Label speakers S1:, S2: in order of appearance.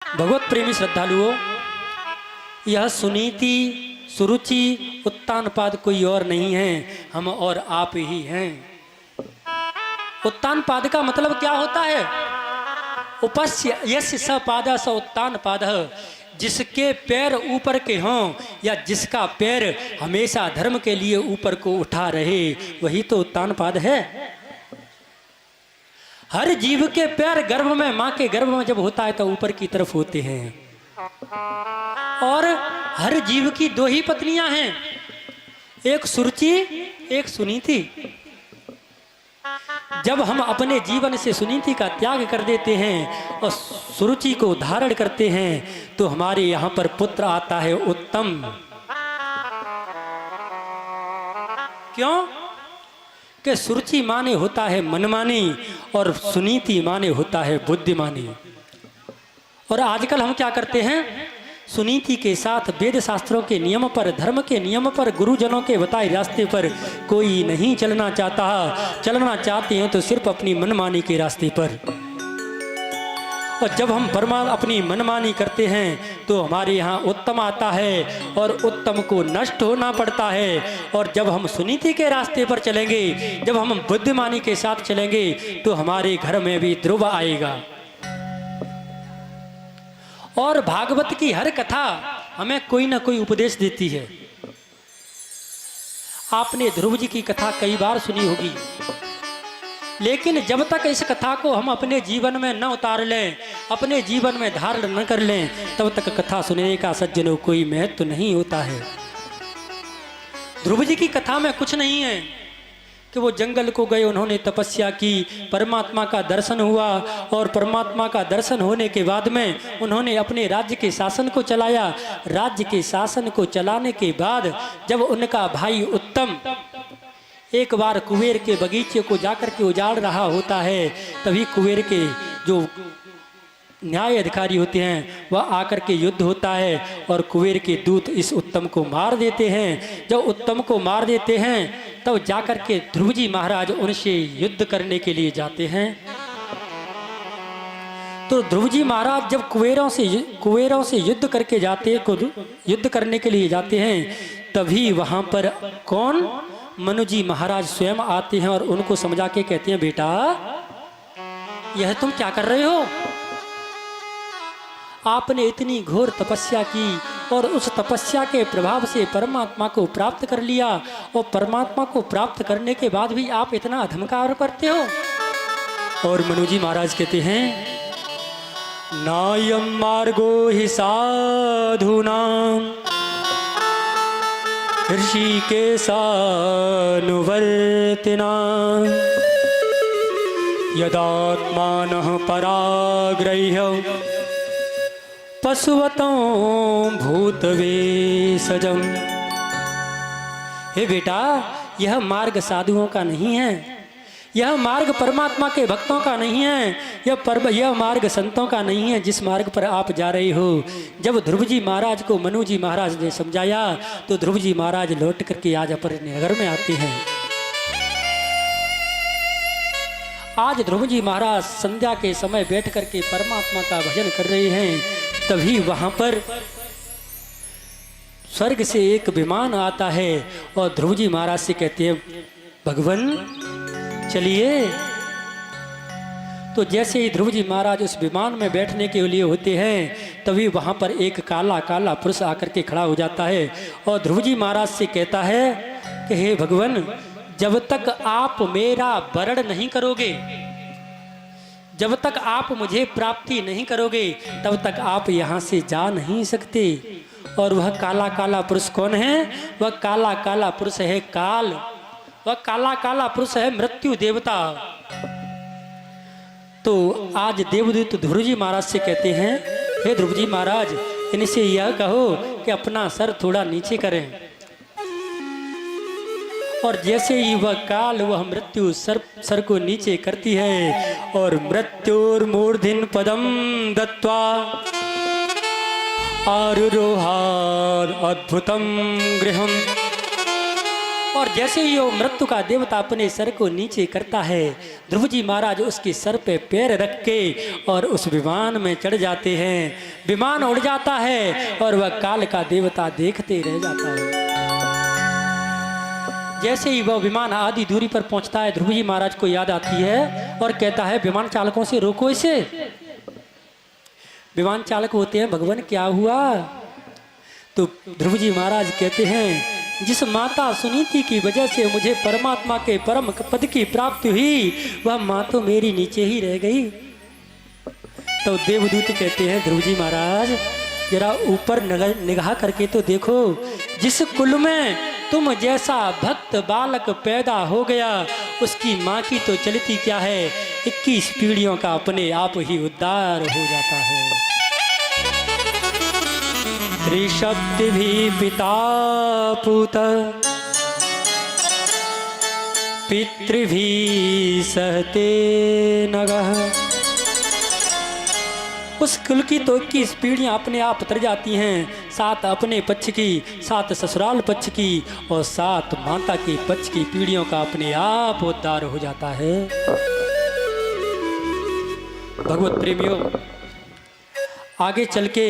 S1: भगवत प्रेमी श्रद्धालुओं, यह सुनीति सुरुचि उत्तानपाद कोई और नहीं है, हम और आप ही हैं। उत्तानपाद का मतलब क्या होता है? उपस्य यस्य स पाद स उत्तानपाद, जिसके पैर ऊपर के हों या जिसका पैर हमेशा धर्म के लिए ऊपर को उठा रहे, वही तो उत्तानपाद है। हर जीव के पैर गर्भ में, मां के गर्भ में जब होता है तो ऊपर की तरफ होते हैं। और हर जीव की दो ही पत्नियां हैं, एक सुरुचि एक सुनीति। जब हम अपने जीवन से सुनीति का त्याग कर देते हैं और सुरुचि को धारण करते हैं तो हमारे यहाँ पर पुत्र आता है उत्तम। क्यों? कि सुरुचि माने होता है मनमानी और सुनीति माने होता है बुद्धिमानी। और आजकल हम क्या करते हैं? सुनीति के साथ वेद शास्त्रों के नियम पर, धर्म के नियम पर, गुरुजनों के बताए रास्ते पर कोई नहीं चलना चाहता। चलना चाहते हैं तो सिर्फ अपनी मनमानी के रास्ते पर। और जब हम अपनी मनमानी करते हैं तो हमारे यहाँ उत्तम आता है और उत्तम को नष्ट होना पड़ता है। और जब हम सुनीति के रास्ते पर चलेंगे, जब हम बुद्धिमानी के साथ चलेंगे तो हमारे घर में भी ध्रुव आएगा। और भागवत की हर कथा हमें कोई ना कोई उपदेश देती है। आपने ध्रुव जी की कथा कई बार सुनी होगी, लेकिन जब तक इस कथा को हम अपने जीवन में न उतार लें, अपने जीवन में धारण न कर लें, तब तक कथा सुनने का सज्जनों कोई महत्व नहीं होता है। ध्रुव जी की कथा में कुछ नहीं है कि वो जंगल को गए, उन्होंने तपस्या की, परमात्मा का दर्शन हुआ और परमात्मा का दर्शन होने के बाद में उन्होंने अपने राज्य के शासन को चलाया। राज्य के शासन को चलाने के बाद जब उनका भाई उत्तम एक बार कुबेर के बगीचे को जाकर के उजाड़ रहा होता है, तभी कुबेर के जो न्याय अधिकारी होते हैं वह आकर के युद्ध होता है और कुबेर के दूत इस उत्तम को मार देते हैं। जब उत्तम को मार देते हैं तब जाकर के ध्रुव जी महाराज उनसे युद्ध करने के लिए जाते हैं। तो ध्रुव जी महाराज जब कुबेरों से युद्ध करने के लिए जाते हैं, तभी वहां पर कौन? मनु जी महाराज स्वयं आते हैं और उनको समझा के कहते हैं, बेटा यह तुम क्या कर रहे हो? आपने इतनी घोर तपस्या की और उस तपस्या के प्रभाव से परमात्मा को प्राप्त कर लिया, और परमात्मा को प्राप्त करने के बाद भी आप इतना अधमकार करते हो। और मनु जी महाराज कहते हैं, नायम मार्गो हि साधूनां ऋषिकेशानुवर्तिनां यदात्मानः पराग्रह्य पशुवतों भूतवेशजम्। हे बेटा, यह मार्ग साधुओं का नहीं है, यह मार्ग परमात्मा के भक्तों का नहीं है, यह मार्ग संतों का नहीं है जिस मार्ग पर आप जा रहे हो। जब ध्रुव जी महाराज को मनु जी महाराज ने समझाया तो ध्रुव जी महाराज लौट करके आज अपने नगर में आते हैं। आज ध्रुव जी महाराज संध्या के समय बैठ करके परमात्मा का भजन कर रहे हैं, तभी वहां पर स्वर्ग से एक विमान आता है और ध्रुव जी महाराज से कहते हैं, भगवान चलिए। तो जैसे ही ध्रुव जी महाराज उस विमान में बैठने के लिए होते हैं, तभी वहां पर एक काला काला पुरुष आकर के खड़ा हो जाता है और ध्रुव जी महाराज से कहता है कि हे भगवान, जब तक आप मेरा वरण नहीं करोगे, जब तक आप मुझे प्राप्ति नहीं करोगे, तब तक आप यहाँ से जा नहीं सकते। और वह काला काला पुरुष कौन है? वह काला काला पुरुष है काल। वह काला काला पुरुष है मृत्यु देवता। तो आज देवदूत ध्रुव जी महाराज से कहते हैं, हे ध्रुव जी महाराज, इनसे यह कहो कि अपना सर थोड़ा नीचे करें। और जैसे ही वह काल, वह मृत्यु सर को नीचे करती है और मृत्युर्मूर्धिन पदम दत्वा आरुरोहार अद्भुतम गृहम। और जैसे ही वो मृत्यु का देवता अपने सर को नीचे करता है, ध्रुव जी महाराज उसके सर पे पैर रख के और उस विमान में चढ़ जाते हैं। विमान उड़ जाता है और वह काल का देवता देखते रह जाता है। जैसे ही वह विमान आधी दूरी पर पहुंचता है, ध्रुव जी महाराज को याद आती है और कहता है विमान चालकों से रोको इसे। विमान चालक होते हैं, भगवान क्या हुआ? तो ध्रुव जी महाराज कहते हैं जिस माता सुनीति की वजह से मुझे परमात्मा के परम पद की प्राप्ति हुई, वह माँ तो मेरी नीचे ही रह गई। तो देवदूत कहते हैं ध्रुव जी महाराज जरा ऊपर निगाह करके तो देखो, जिस कुल में तुम जैसा भक्त बालक पैदा हो गया, उसकी माँ की तो चलती क्या है, 21 पीढ़ियों का अपने आप ही उद्धार हो जाता है। त्रिशक्ति भी पिता पुत पितृ भी सहते नगः। उस कुल की तो 21 पीढ़ियां अपने आप उतर जाती हैं, 7 अपने पक्ष की, 7 ससुराल पक्ष की और 7 माता के पक्ष की पीढ़ियों का अपने आप उद्धार हो जाता है। भगवत प्रेमियों, आगे चल के